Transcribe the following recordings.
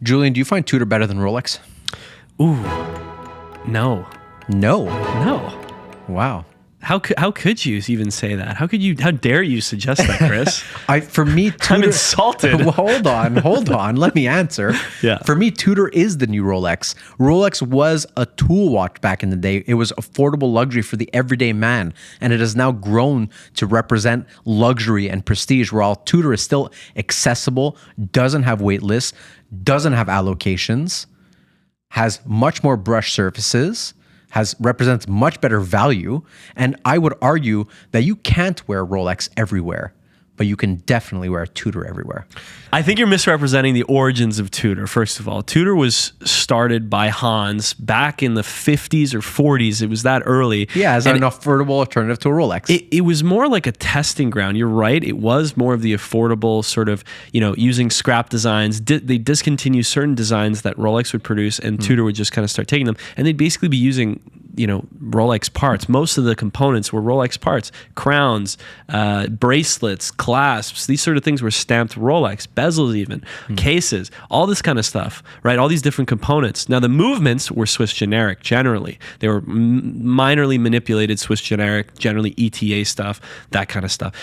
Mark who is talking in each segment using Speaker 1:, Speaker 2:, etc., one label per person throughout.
Speaker 1: Julien, do you find Tudor better than Rolex?
Speaker 2: Ooh, no.
Speaker 1: No.
Speaker 2: No.
Speaker 1: Wow.
Speaker 2: How could you even say that? How dare you suggest that, Chris?
Speaker 1: For me, Tudor,
Speaker 2: I'm insulted.
Speaker 1: Well, hold on. Let me answer.
Speaker 2: Yeah.
Speaker 1: For me, Tudor is the new Rolex. Rolex was a tool watch back in the day. It was affordable luxury for the everyday man, and it has now grown to represent luxury and prestige, while Tudor is still accessible, doesn't have wait lists, doesn't have allocations, has much more brush surfaces, represents much better value. And I would argue that you can't wear Rolex everywhere, but you can definitely wear Tudor everywhere.
Speaker 2: I think you're misrepresenting the origins of Tudor, first of all. Tudor was started by Hans back in the 50s or 40s. It was that early.
Speaker 1: Yeah, as an affordable alternative to a Rolex.
Speaker 2: It was more like a testing ground. You're right. It was more of the affordable sort of, using scrap designs. They discontinued certain designs that Rolex would produce, and Tudor would just kind of start taking them. And they'd basically be using Rolex parts. Most of the components were Rolex parts. Crowns, bracelets, clasps, these sort of things were stamped Rolex, bezels even, cases, all this kind of stuff, right? All these different components. Now the movements were Swiss generic generally. They were minorly manipulated Swiss generic, generally ETA stuff, that kind of stuff.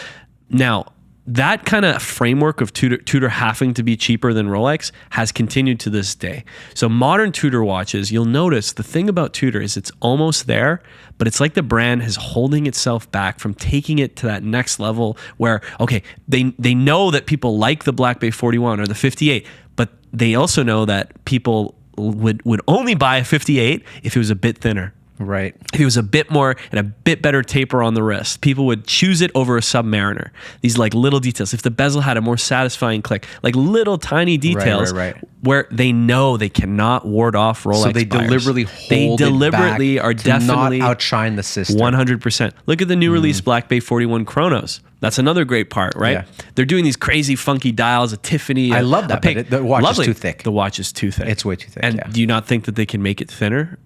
Speaker 2: Now, that kind of framework of Tudor having to be cheaper than Rolex has continued to this day. So modern Tudor watches, you'll notice the thing about Tudor is it's almost there, but it's like the brand is holding itself back from taking it to that next level where, okay, they know that people like the Black Bay 41 or the 58, but they also know that people would only buy a 58 if it was a bit thinner.
Speaker 1: Right.
Speaker 2: If it was a bit more and a bit better taper on the wrist, people would choose it over a Submariner. These like little details. If the bezel had a more satisfying click, like little tiny details where they know they cannot ward off Rolex
Speaker 1: So they
Speaker 2: buyers.
Speaker 1: deliberately hold
Speaker 2: deliberately
Speaker 1: it back
Speaker 2: are
Speaker 1: to
Speaker 2: definitely
Speaker 1: not outshine the system.
Speaker 2: 100%. Look at the new release Black Bay 41 Chronos. That's another great part, right?
Speaker 1: Yeah.
Speaker 2: They're doing these crazy funky dials, a Tiffany.
Speaker 1: I love that, but the watch is too thick.
Speaker 2: The watch is too thick.
Speaker 1: It's way too thick,
Speaker 2: And
Speaker 1: yeah.
Speaker 2: do you not think that they can make it thinner?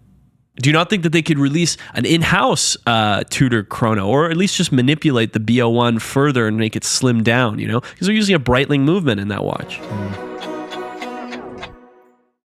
Speaker 2: Do you not think that they could release an in-house Tudor chrono, or at least just manipulate the B01 further and make it slim down, because they're using a Breitling movement in that watch?